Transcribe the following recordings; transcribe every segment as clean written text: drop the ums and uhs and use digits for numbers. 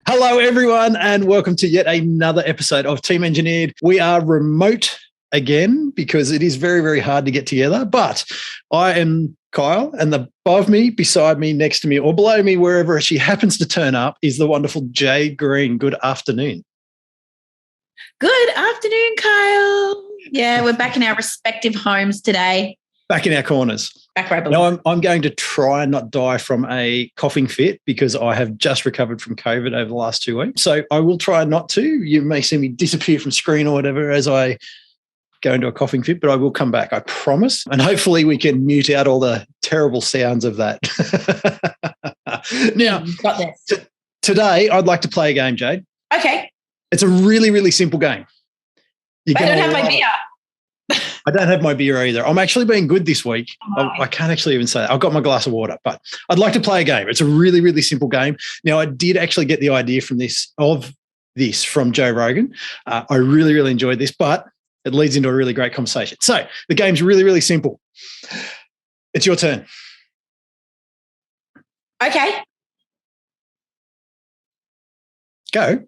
Hello, everyone, and welcome to yet another episode of Team Engineered. We are remote again because it is very, very hard to get together, but I am Kyle, and above me, beside me, next to me, or below me, wherever she happens to turn up, is the wonderful Jade Green. Good afternoon. Good afternoon, Kyle. Yeah, we're back in our respective homes today. Back in our corners. Back where I belong. Now, I'm going to try and not die from a coughing fit because I have just recovered from COVID over the last 2 weeks. So I will try not to. You may see me disappear from screen or whatever as I go into a coughing fit, but I will come back, I promise. And hopefully we can mute out all the terrible sounds of that. Now, got this. Today I'd like to play a game, Jade. Okay. It's a really, really simple game. I don't have my beer. I don't have my beer either. I'm actually being good this week. I can't actually even say that. I've got my glass of water, but I'd like to play a game. It's a really, really simple game. Now, I did actually get the idea from from Joe Rogan. I really, really enjoyed this, but it leads into a really great conversation. So the game's really, really simple. It's your turn. Okay. Go.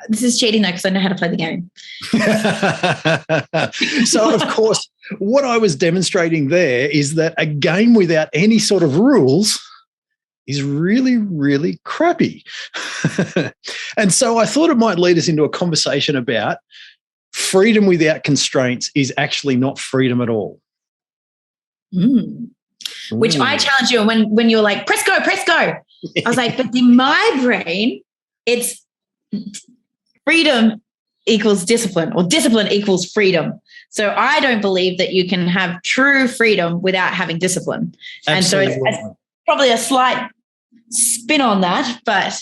This is cheating though because I know how to play the game. So, of course, what I was demonstrating there is that a game without any sort of rules is really, really crappy. And so I thought it might lead us into a conversation about freedom without constraints is actually not freedom at all. Which I challenge you when you were like, press go. I was like, but in my brain, it's freedom equals discipline, or discipline equals freedom. So I don't believe that you can have true freedom without having discipline. Absolutely. And so it's probably a slight spin on that, but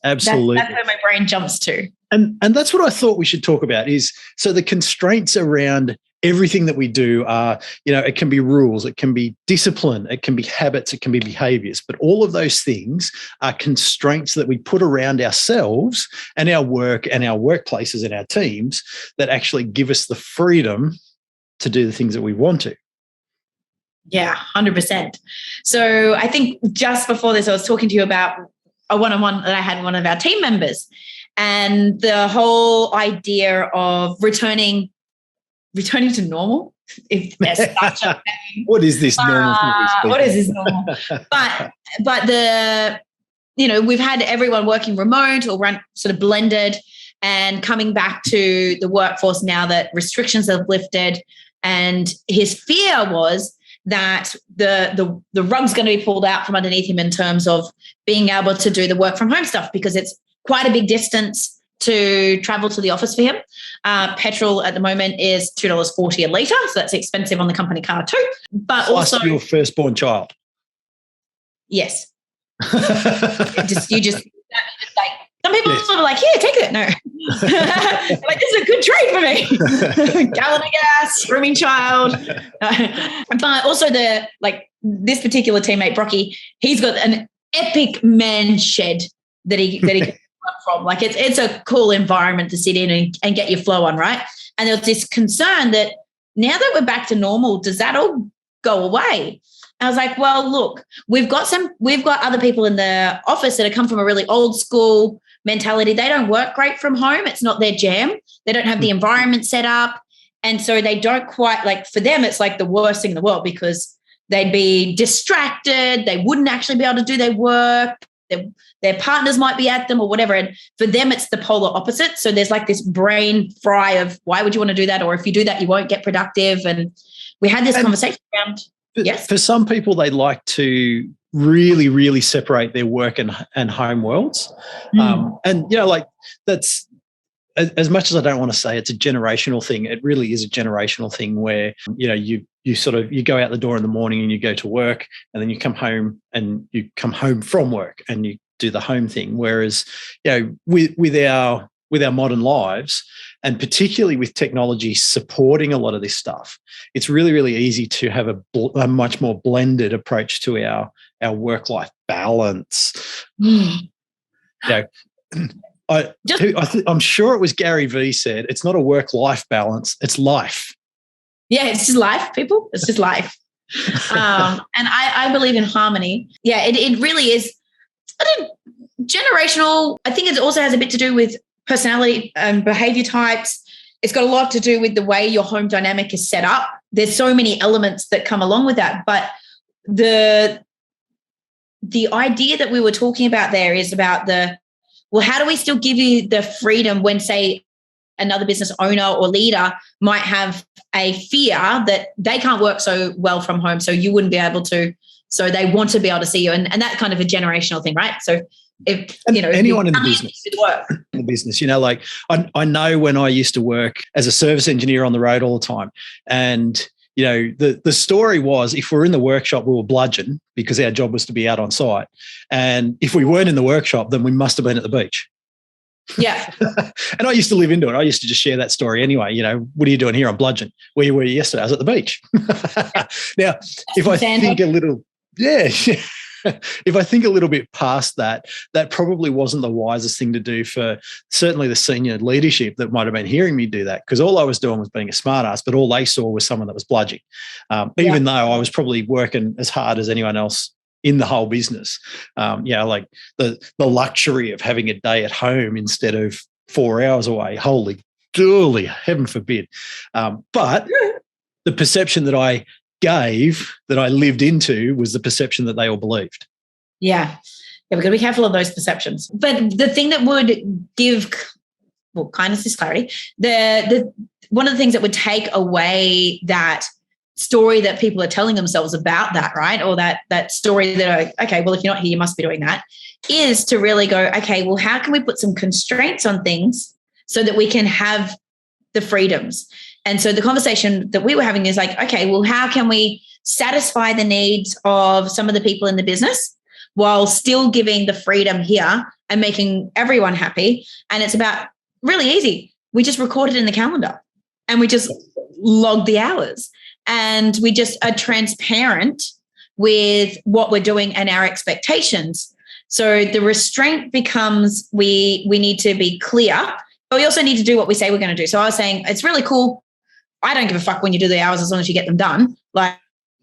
absolutely, that's where my brain jumps to. And that's what I thought we should talk about is, so the constraints around everything that we do are, it can be rules, it can be discipline, it can be habits, it can be behaviors, but all of those things are constraints that we put around ourselves and our work and our workplaces and our teams that actually give us the freedom to do the things that we want to. Yeah, 100%. So I think just before this, I was talking to you about a one-on-one that I had with one of our team members, and the whole idea of returning to normal. If there's such a thing. What is this normal? What is this normal? But we've had everyone working remote or run sort of blended and coming back to the workforce now that restrictions have lifted. And his fear was that the rug's going to be pulled out from underneath him in terms of being able to do the work from home stuff, because it's quite a big distance to travel to the office for him. Petrol at the moment is $2.40 a litre, so that's expensive on the company car too. But plus also your firstborn child. Yes. you just like, some people are like, here, take it. No. Like, this is a good trade for me. Gallon of gas, grooming child. But also this particular teammate, Brocky, he's got an epic man shed that he can run from. Like, it's a cool environment to sit in and get your flow on, right? And there was this concern that now that we're back to normal, does that all go away? I was like, well, look, we've got other people in the office that have come from a really old school mentality. They don't work great from home. It's not their jam. They don't have the environment set up. And so they don't quite, for them, it's like the worst thing in the world because they'd be distracted. They wouldn't actually be able to do their work. Their partners might be at them or whatever. And for them, it's the polar opposite. So there's like this brain fry of why would you want to do that? Or if you do that, you won't get productive. And we had this conversation around. Yes. For some people, they like to really, really separate their work and home worlds. That's, as much as I don't want to say it's a generational thing, it really is a generational thing where, you go out the door in the morning and you go to work, and then you come home and you come home from work and you do the home thing. Whereas, with our modern lives, and particularly with technology supporting a lot of this stuff, it's really, really easy to have a much more blended approach to our work-life balance. I'm sure it was Gary Vee said, it's not a work-life balance, it's life. Yeah, it's just life, people. It's just life. And I believe in harmony. Yeah, it really is generational. I think it also has a bit to do with personality and behavior types. It's got a lot to do with the way your home dynamic is set up. There's so many elements that come along with that. But the idea that we were talking about there is about how do we still give you the freedom when, say, another business owner or leader might have a fear that they can't work so well from home, so you wouldn't be able to, so they want to be able to see you. And that kind of a generational thing, right? So if, anyone in the business, like I know when I used to work as a service engineer on the road all the time, and the story was, if we're in the workshop, we were bludgeoned because our job was to be out on site. And if we weren't in the workshop, then we must have been at the beach. Yeah. And I used to live into it. I used to just share that story anyway. What are you doing here? I'm bludgeoned. Where were you yesterday? I was at the beach. Now, if I think a little, if I think a little bit past that, that probably wasn't the wisest thing to do for certainly the senior leadership that might have been hearing me do that, because all I was doing was being a smart ass, but all they saw was someone that was bludgeoning, even though I was probably working as hard as anyone else in the whole business. Like the luxury of having a day at home instead of 4 hours away. Holy dooly, heaven forbid. But the perception that I gave, that I lived into, was the perception that they all believed. Yeah, we've got to be careful of those perceptions. But the thing that would give, kindness is clarity. The one of the things that would take away that story that people are telling themselves about that, right? Or that story that, okay, well, if you're not here, you must be doing that, is to really go, okay, well, how can we put some constraints on things so that we can have the freedoms? And so the conversation that we were having is like, okay, well, how can we satisfy the needs of some of the people in the business while still giving the freedom here and making everyone happy? And it's about really easy. We just record it in the calendar and we just log the hours. And we just are transparent with what we're doing and our expectations. So the restraint becomes we need to be clear, but we also need to do what we say we're going to do. So I was saying, it's really cool. I don't give a fuck when you do the hours as long as you get them done. Like,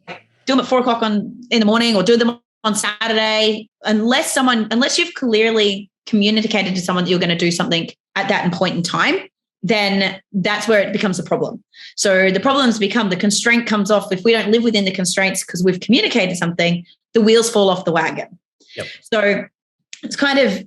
do them at 4 o'clock in the morning or do them on Saturday, unless you've clearly communicated to someone that you're going to do something at that point in time. Then that's where it becomes a problem. So the problems become, the constraint comes off. If we don't live within the constraints because we've communicated something, the wheels fall off the wagon. Yep. So it's kind of,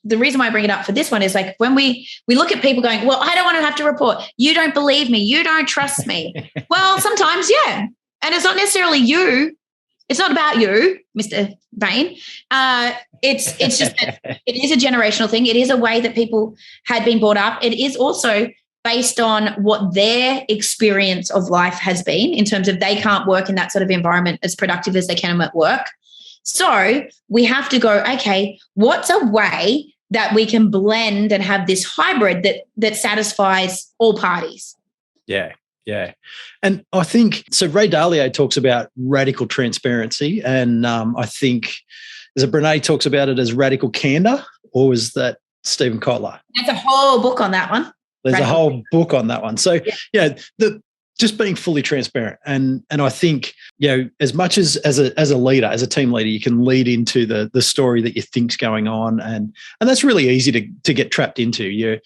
the reason why I bring it up for this one is like when we look at people going, well, I don't want to have to report. You don't believe me. You don't trust me. Well, sometimes, yeah. And it's not necessarily you. It's not about you, Mr. Bain. It's just that it is a generational thing. It is a way that people had been brought up. It is also based on what their experience of life has been in terms of they can't work in that sort of environment as productive as they can at work. So we have to go, okay, what's a way that we can blend and have this hybrid that satisfies all parties? Yeah. Yeah. And I think, so Ray Dalio talks about radical transparency, and I think, is it Brene talks about it as radical candor, or was that Stephen Kotler? There's a whole book on that one. There's a whole book on that one. So, just being fully transparent. And I think, as much as a leader, as a team leader, you can lead into the story that you think's going on. And that's really easy to get trapped into. You're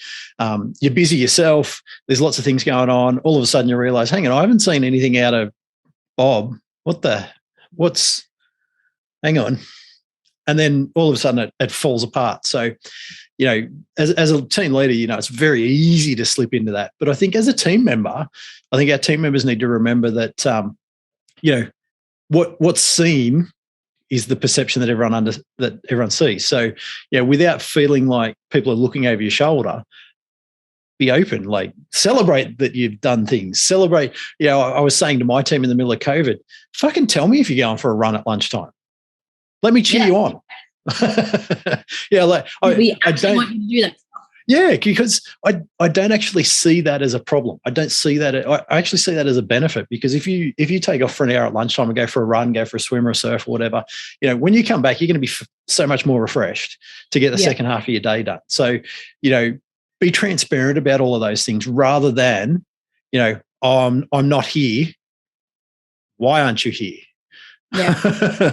busy yourself. There's lots of things going on. All of a sudden you realize, hang on, I haven't seen anything out of Bob. Hang on. And then all of a sudden it falls apart. So, as a team leader, it's very easy to slip into that. But I think as a team member, I think our team members need to remember that, what's seen is the perception that everyone sees. So, without feeling like people are looking over your shoulder, be open, like celebrate that you've done things. Celebrate. I was saying to my team in the middle of COVID, fucking tell me if you're going for a run at lunchtime. Let me cheer you on. We actually want you to do that. Yeah, because I don't actually see that as a problem. I don't see that. I actually see that as a benefit, because if you take off for an hour at lunchtime and go for a run, go for a swim or a surf or whatever, when you come back, you're going to be so much more refreshed to get the second half of your day done. So, be transparent about all of those things rather than, I'm not here. Why aren't you here? Yeah.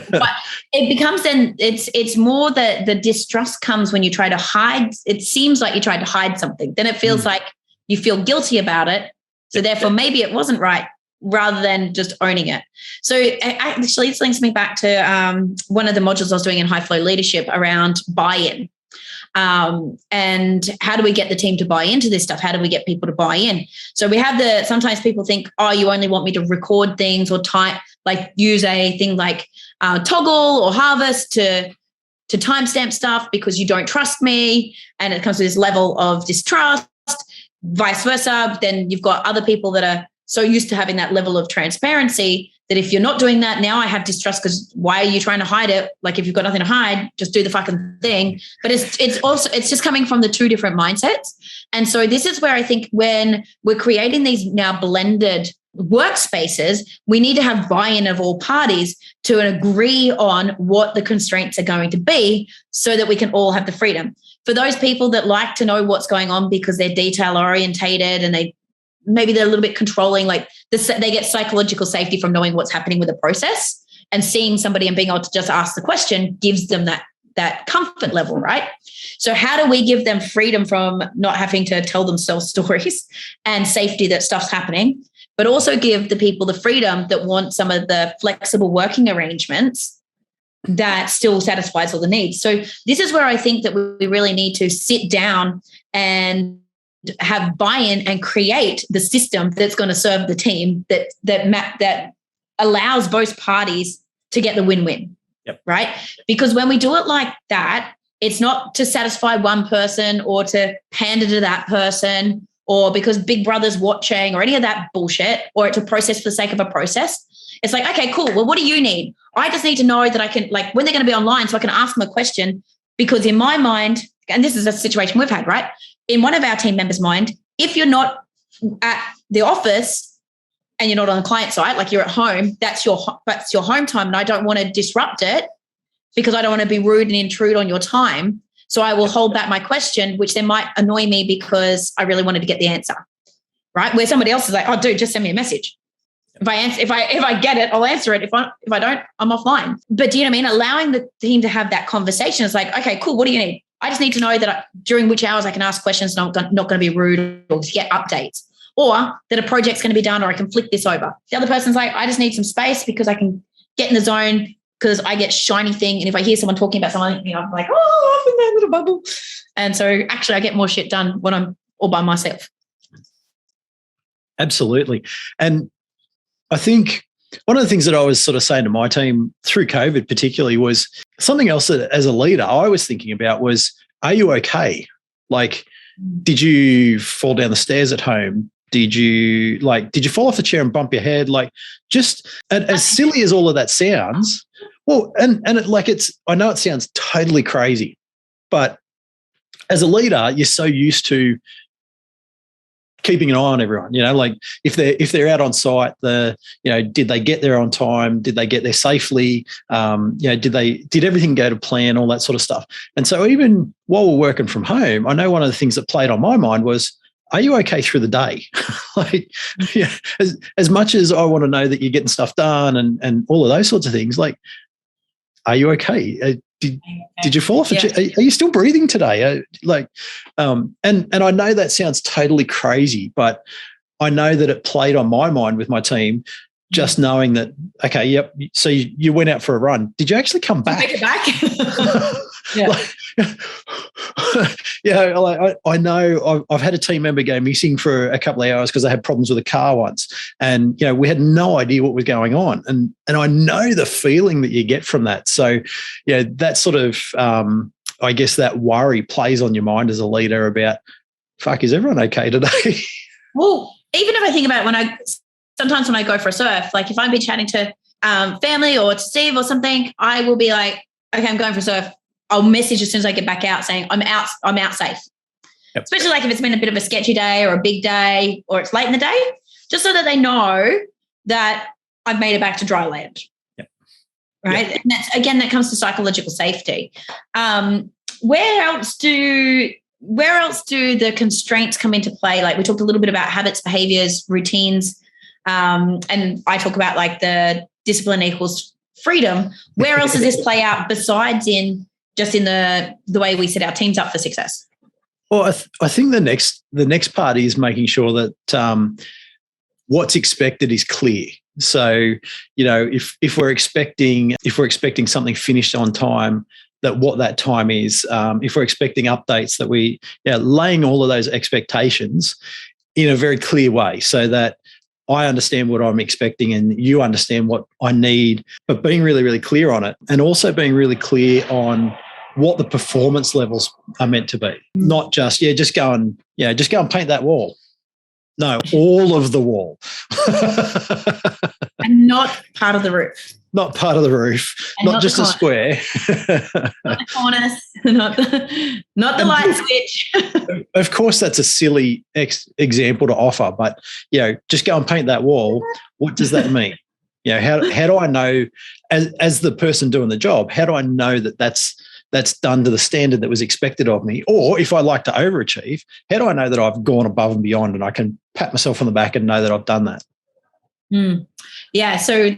But it becomes then it's more the distrust comes when you try to hide. It seems like you tried to hide something. Then it feels like you feel guilty about it. So therefore maybe it wasn't right, rather than just owning it. So actually this links me back to one of the modules I was doing in high flow leadership around buy-in. And how do we get the team to buy into this stuff? How do we get people to buy in? So we have sometimes people think, oh, you only want me to record things or use a thing like Toggle or Harvest to timestamp stuff because you don't trust me. And it comes to this level of distrust, vice versa. Then you've got other people that are so used to having that level of transparency that if you're not doing that, now I have distrust because why are you trying to hide it? Like if you've got nothing to hide, just do the fucking thing. But it's just coming from the two different mindsets. And so this is where I think when we're creating these now blended workspaces, we need to have buy-in of all parties to agree on what the constraints are going to be so that we can all have the freedom. For those people that like to know what's going on because they're detail orientated and maybe they're a little bit controlling, like they get psychological safety from knowing what's happening with the process, and seeing somebody and being able to just ask the question gives them that comfort level, right? So how do we give them freedom from not having to tell themselves stories and safety that stuff's happening, but also give the people the freedom that want some of the flexible working arrangements that still satisfies all the needs? So this is where I think that we really need to sit down and have buy-in and create the system that's going to serve the team that allows both parties to get the win-win. Yep. Right? Because when we do it like that, it's not to satisfy one person or to pander to that person or because Big Brother's watching or any of that bullshit, or to process for the sake of a process. It's like, okay, cool. Well, what do you need? I just need to know that I can, like, when they're going to be online so I can ask them a question, because in my mind, and this is a situation we've had, right? In one of our team members' mind, if you're not at the office and you're not on the client side, like you're at home, that's your home time, and I don't want to disrupt it because I don't want to be rude and intrude on your time. So I will hold back my question, which then might annoy me because I really wanted to get the answer, right? Where somebody else is like, oh, dude, just send me a message. If I get it, I'll answer it. If I don't, I'm offline. But do you know what I mean? Allowing the team to have that conversation is like, okay, cool. What do you need? I just need to know that during which hours I can ask questions and I'm not going to be rude or get updates, or that a project's going to be done, or I can flick this over. The other person's like, I just need some space because I can get in the zone because I get shiny thing. And if I hear someone talking about someone, I'm like, oh, I'm in that little bubble. And so actually I get more shit done when I'm all by myself. Absolutely. And I think one of the things that I was sort of saying to my team through COVID particularly was something else that as a leader I was thinking about was, are you okay? Like, did you fall down the stairs at home? Did you fall off the chair and bump your head? Like, just as silly as all of that sounds, well, and I know it sounds totally crazy, but as a leader, you're so used to keeping an eye on everyone, like if they're out on site, did they get there on time? Did they get there safely? Did everything go to plan? All that sort of stuff. And so even while we're working from home, I know one of the things that played on my mind was, are you okay through the day? As much as I want to know that you're getting stuff done and all of those sorts of things, like, are you okay? Did you fall off? Yeah. Are you still breathing today? And I know that sounds totally crazy, but I know that it played on my mind with my team, just knowing that, okay, yep. So you went out for a run. Did you actually come back? Make it back? Yeah. I know I've had a team member go missing for a couple of hours because they had problems with a car once. And, we had no idea what was going on. And I know the feeling that you get from that. So, that sort of, I guess that worry plays on your mind as a leader about, fuck, is everyone okay today? Well, even if I think about it, sometimes when I go for a surf, like if I've been chatting to family or to Steve or something, I will be like, okay, I'm going for a surf. I'll message as soon as I get back out saying I'm out safe. Yep. Especially like if it's been a bit of a sketchy day or a big day or it's late in the day, just so that they know that I've made it back to dry land. Yep. Right. Yep. And that comes to psychological safety. Where else do where else do the constraints come into play? Like we talked a little bit about habits, behaviors, routines, and I talk about like the discipline equals freedom. Where else does this play out besides in the way we set our teams up for success? Well, I think the next part is making sure that what's expected is clear. So, if we're expecting something finished on time, that what that time is. If we're expecting updates, that we laying all of those expectations in a very clear way, so that I understand what I'm expecting and you understand what I need, but being really, really clear on it, and also being really clear on what the performance levels are meant to be. Not just, just go and paint that wall. No, all of the wall. And not part of the roof. Not part of the roof. Not just a square. Not the corners. Not the light switch. Of course, that's a silly example to offer, but just go and paint that wall. What does that mean? How do I know, as the person doing the job, how do I know that that's done to the standard that was expected of me? Or if I like to overachieve, how do I know that I've gone above and beyond and I can pat myself on the back and know that I've done that? Yeah. So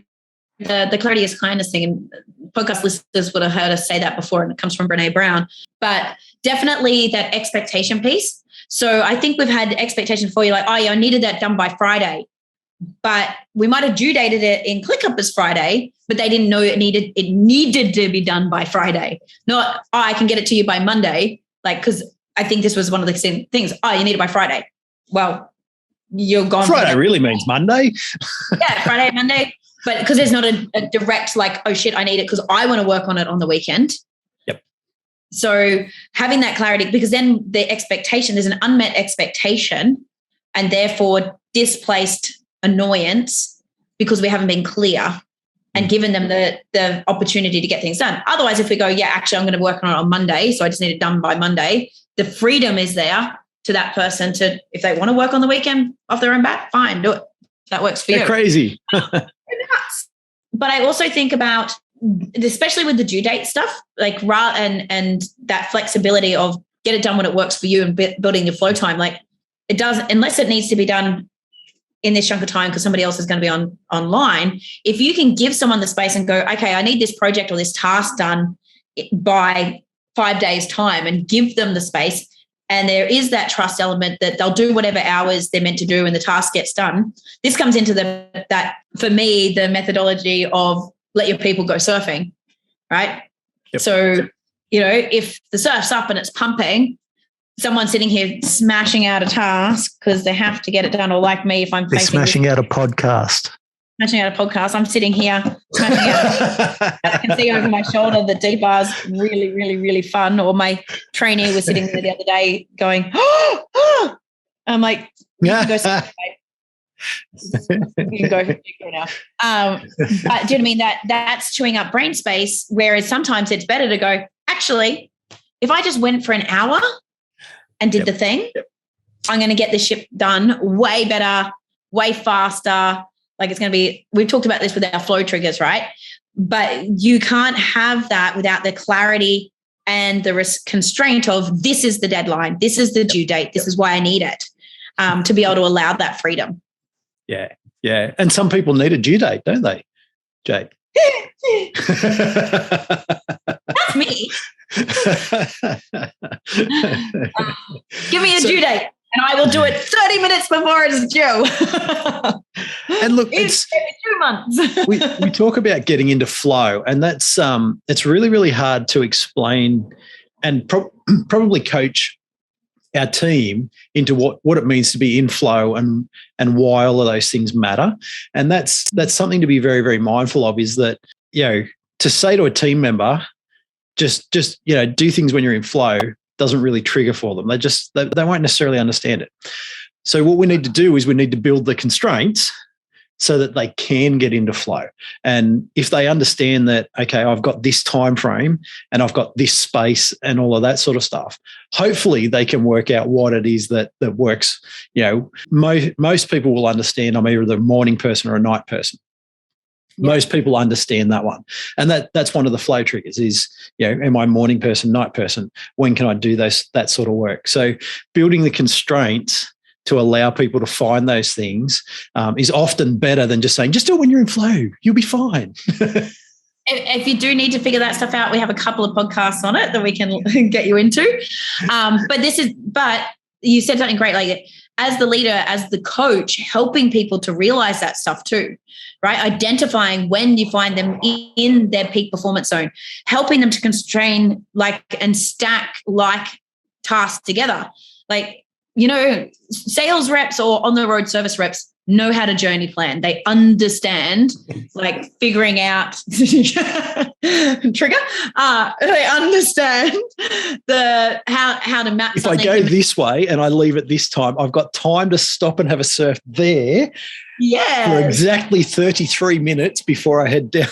the clarity is kindness thing, and podcast listeners would have heard us say that before, and it comes from Brene Brown, but definitely that expectation piece. So I think we've had expectations for you, like, oh yeah, I needed that done by Friday, but we might have due dated it in ClickUp as Friday, but they didn't know it needed to be done by Friday. Not, oh, I can get it to you by Monday. Like, because I think this was one of the same things. Oh, you need it by Friday. Well, you're gone. Friday really means Monday. Yeah, Friday, Monday. But because there's not a direct like, oh shit, I need it because I want to work on it on the weekend. Yep. So having that clarity, because then the expectation, there's an unmet expectation and therefore displaced annoyance because we haven't been clear and given them the opportunity to get things done. Otherwise, if we go, actually, I'm going to work on it on Monday, so I just need it done by Monday, the freedom is there to that person to, if they want to work on the weekend off their own bat, fine, do it. That works for you. They're crazy. But I also think about, especially with the due date stuff, like and that flexibility of get it done when it works for you and building your flow time. Like it does, unless it needs to be done in this chunk of time because somebody else is going to be online. If you can give someone the space and go, okay, I need this project or this task done by 5 days' time, and give them the space. And there is that trust element that they'll do whatever hours they're meant to do and the task gets done. This comes into that for me, the methodology of let your people go surfing, right? Yep. So, if the surf's up and it's pumping, someone sitting here smashing out a task because they have to get it done, or like me, if I'm smashing out a podcast. Smashing out a podcast. I'm sitting here smashing out. I can see over my shoulder the D-bar's really, really, really fun. Or my trainee was sitting there the other day going, oh. I'm like, you can go you can go now. But do you know what I mean? That's chewing up brain space, whereas sometimes it's better to go, actually, if I just went for an hour and did the thing, I'm going to get this shit done way better, way faster. Like it's going to be, we've talked about this with our flow triggers, right? But you can't have that without the clarity and the constraint of this is the deadline, this is the due date, this is why I need it, to be able to allow that freedom. Yeah. And some people need a due date, don't they, Jade? That's me. Give me a due date. And I will do it 30 minutes before it is due. And look, it's 2 months. we talk about getting into flow, and that's it's really, really hard to explain and probably coach our team into what it means to be in flow and why all of those things matter. And that's something to be very, very mindful of, is that, to say to a team member, just do things when you're in flow doesn't really trigger for them. They won't necessarily understand it. So what we need to do is we need to build the constraints so that they can get into flow. And if they understand that, okay, I've got this time frame and I've got this space and all of that sort of stuff, hopefully they can work out what it is that works. Most people will understand I'm either a morning person or a night person. Most people understand that one. And that's one of the flow triggers is, am I a morning person, night person? When can I do that sort of work? So building the constraints to allow people to find those things is often better than just saying, just do it when you're in flow. You'll be fine. If you do need to figure that stuff out, we have a couple of podcasts on it that we can get you into. But you said something great, like as the leader, as the coach, helping people to realize that stuff too, right? Identifying when you find them in their peak performance zone, helping them to constrain and stack tasks together. Sales reps or on the road service reps know how to journey plan. They understand figuring out trigger. They understand how to map. If I go this way and I leave at this time, I've got time to stop and have a surf there. Yeah. For exactly 33 minutes before I head down.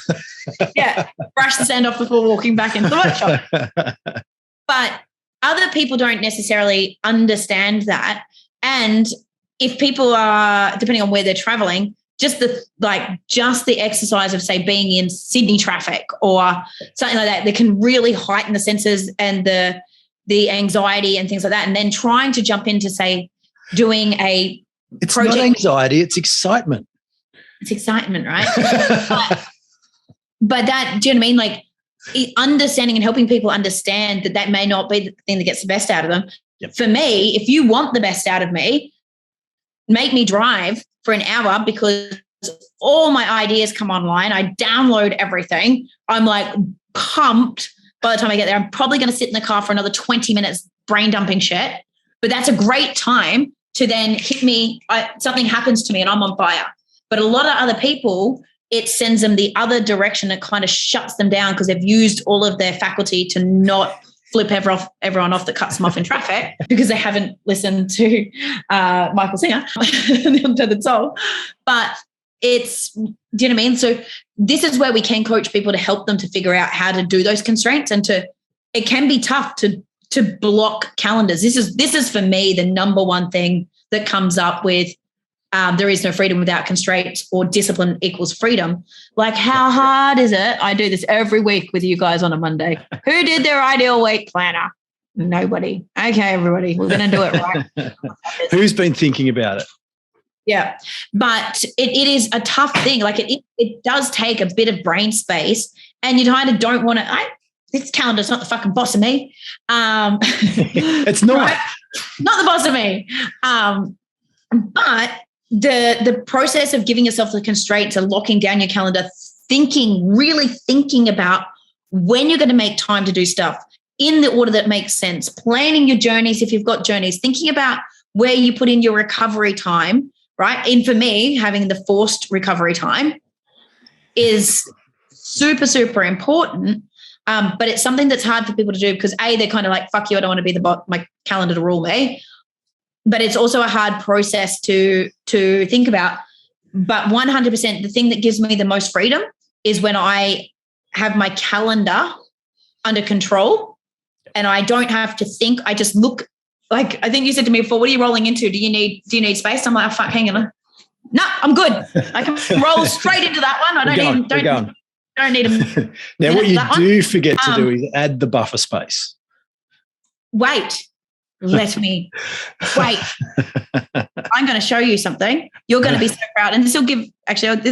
Yeah. Brush the sand off before walking back into the workshop. But other people don't necessarily understand that. And if people are, depending on where they're traveling, just the exercise of, say, being in Sydney traffic or something like that can really heighten the senses and the anxiety and things like that. And then trying to jump into, say, doing a it's project. Not anxiety, it's excitement. It's excitement, right? but that, do you know what I mean? Understanding and helping people understand that may not be the thing that gets the best out of them. Yep. For me, if you want the best out of me, make me drive for an hour because all my ideas come online. I download everything. I'm pumped by the time I get there. I'm probably going to sit in the car for another 20 minutes brain dumping shit, but that's a great time to then hit me. Something happens to me and I'm on fire. But a lot of other people, it sends them the other direction. It kind of shuts them down because they've used all of their faculty to not flip everyone off that cuts them off in traffic because they haven't listened to Michael Singer, the Untethered Soul. But do you know what I mean? So this is where we can coach people to help them to figure out how to do those constraints it can be tough to block calendars. This is for me the number one thing that comes up with there is no freedom without constraints or discipline equals freedom. How hard is it? I do this every week with you guys on a Monday. Who did their ideal week planner? Nobody. Okay, everybody, we're going to do it right. Who's been thinking about it? Yeah, but it is a tough thing. It does take a bit of brain space and you kind of don't want to, this calendar's not the fucking boss of me. It's not. Right? Not the boss of me. But the process of giving yourself the constraints and locking down your calendar, really thinking about when you're going to make time to do stuff in the order that makes sense, planning your journeys if you've got journeys, thinking about where you put in your recovery time, right? And for me, having the forced recovery time is super, super important. But it's something that's hard for people to do because they're kind of fuck you, I don't want to be my calendar to rule me. But it's also a hard process to think about. But 100%, the thing that gives me the most freedom is when I have my calendar under control and I don't have to think. I just look. I think you said to me before, what are you rolling into? Do you need space? I'm like, oh, fuck, hang on. No, I'm good. I can roll straight into that one. I don't need them. Now, what you do forget to do is add the buffer space. Wait. Let me wait. I'm going to show you something. You're going to be so proud. And this will give,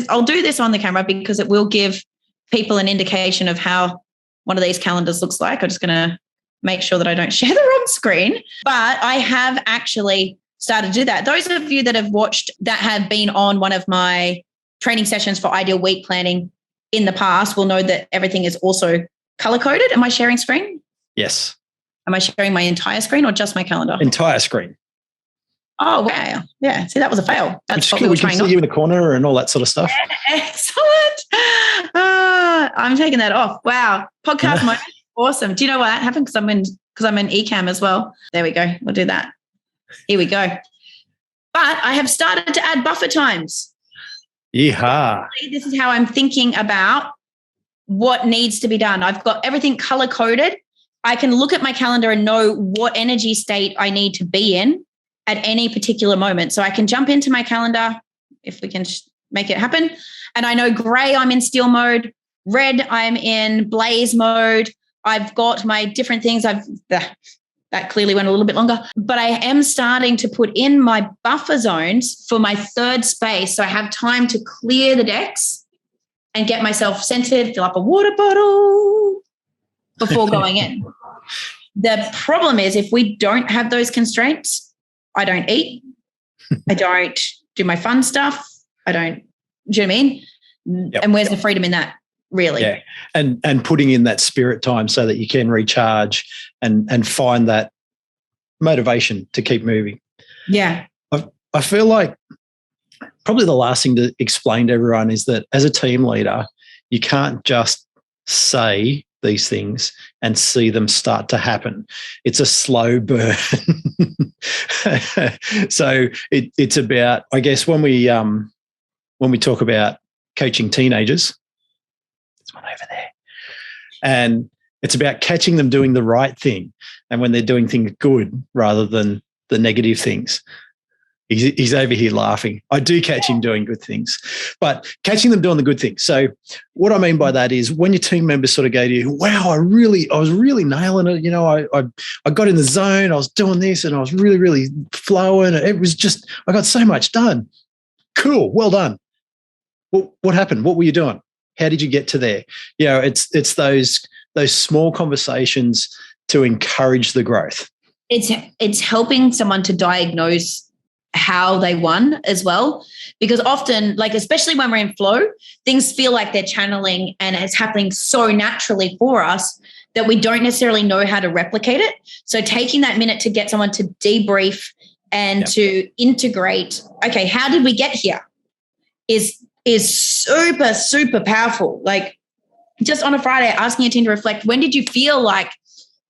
I'll do this on the camera because it will give people an indication of how one of these calendars looks like. I'm just going to make sure that I don't share the wrong screen. But I have actually started to do that. Those of you that have watched, that have been on one of my training sessions for ideal week planning in the past will know that everything is also color-coded. Am I sharing screen? Yes. Am I sharing my entire screen or just my calendar? Entire screen. Oh, wow. Yeah. See, that was a fail. That's what we were trying. We can see you in the corner and all that sort of stuff. Excellent. I'm taking that off. Wow. Podcast moment. Awesome. Do you know why that happened? Because I'm in eCam as well. There we go. We'll do that. Here we go. But I have started to add buffer times. Yeehaw. This is how I'm thinking about what needs to be done. I've got everything color-coded. I can look at my calendar and know what energy state I need to be in at any particular moment. So I can jump into my calendar. If we can make it happen. And I know gray, I'm in steel mode. Red, I'm in blaze mode. I've got my different things. That clearly went a little bit longer, but I am starting to put in my buffer zones for my third space. So I have time to clear the decks and get myself centered, fill up a water bottle before going in. The problem is if we don't have those constraints, I don't eat. I don't do my fun stuff. I don't, do you know what I mean? Yep. And where's the freedom in that, really? Yeah. And putting in that spirit time so that you can recharge and find that motivation to keep moving. Yeah. I feel like probably the last thing to explain to everyone is that as a team leader, you can't just say these things and see them start to happen. It's a slow burn. So it's about, I guess, when we talk about coaching teenagers, there's one over there, and it's about catching them doing the right thing, and when they're doing things good rather than the negative things. He's over here laughing. I do catch him doing good things, but catching them doing the good things. So what I mean by that is when your team members sort of go to you, wow, I was really nailing it. You know, I got in the zone. I was doing this and I was really, really flowing. It was just, I got so much done. Cool. Well done. Well, what happened? What were you doing? How did you get to there? You know, it's those small conversations to encourage the growth. It's helping someone to diagnose how they won as well, because often, like, especially when we're in flow, things feel like they're channeling and it's happening so naturally for us that we don't necessarily know how to replicate it. So taking that minute to get someone to debrief and to integrate, okay, how did we get here is super, super powerful. Like, just on a Friday, asking a team to reflect, when did you feel like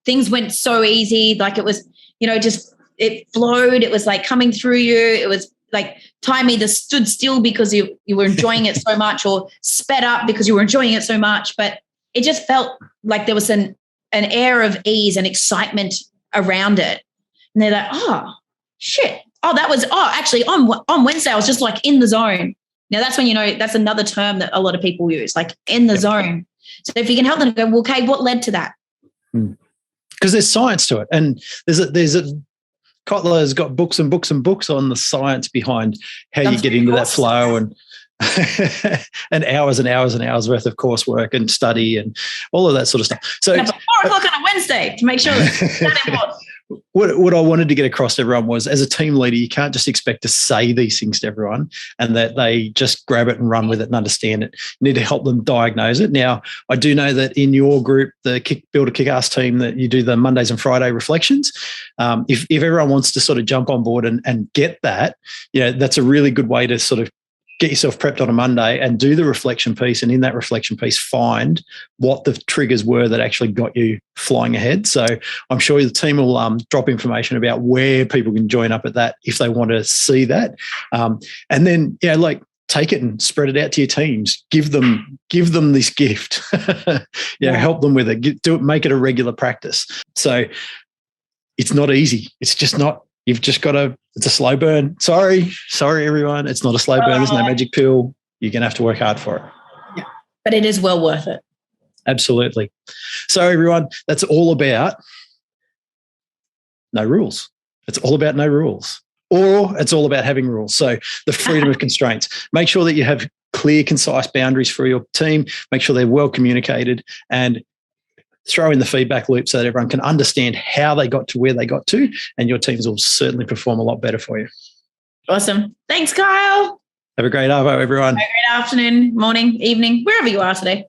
things went so easy? Like it was, you know, just it flowed. It was like coming through you. It was like time either stood still because you were enjoying it so much, or sped up because you were enjoying it so much. But it just felt like there was an air of ease and excitement around it. And they're like, oh, shit. Oh, actually on Wednesday, I was just like in the zone. Now that's when, you know, that's another term that a lot of people use, like in the zone. So if you can help them go, well, okay, what led to that? Because there's science to it. And there's a Kotler's got books and books and books on the science behind how you get into that flow, and and hours and hours and hours worth of coursework and study and all of that sort of stuff. So at 4 o'clock on a Wednesday to make sure that important. What I wanted to get across to everyone was, as a team leader, you can't just expect to say these things to everyone and that they just grab it and run with it and understand it. You need to help them diagnose it. Now, I do know that in your group, the Build a Kick-Ass team, that you do the Mondays and Friday reflections. If everyone wants to sort of jump on board and get that, you know, that's a really good way to sort of get yourself prepped on a Monday and do the reflection piece, and in that reflection piece, find what the triggers were that actually got you flying ahead. So I'm sure the team will drop information about where people can join up at that if they want to see that. And then, you know, like, take it and spread it out to your teams. Give them this gift. Help them with it. Do it. Make it a regular practice. So it's not easy. It's just not. You've just got to, it's a slow burn. Sorry, everyone. It's not a slow burn. There's no magic pill. You're going to have to work hard for it. Yeah, but it is well worth it. Absolutely. So everyone, that's all about no rules. It's all about no rules, or it's all about having rules. So the freedom of constraints. Make sure that you have clear, concise boundaries for your team. Make sure they're well communicated, and throw in the feedback loop so that everyone can understand how they got to where they got to, and your teams will certainly perform a lot better for you. Awesome. Thanks, Kyle. Have a great arvo, everyone. Have a great afternoon, morning, evening, wherever you are today.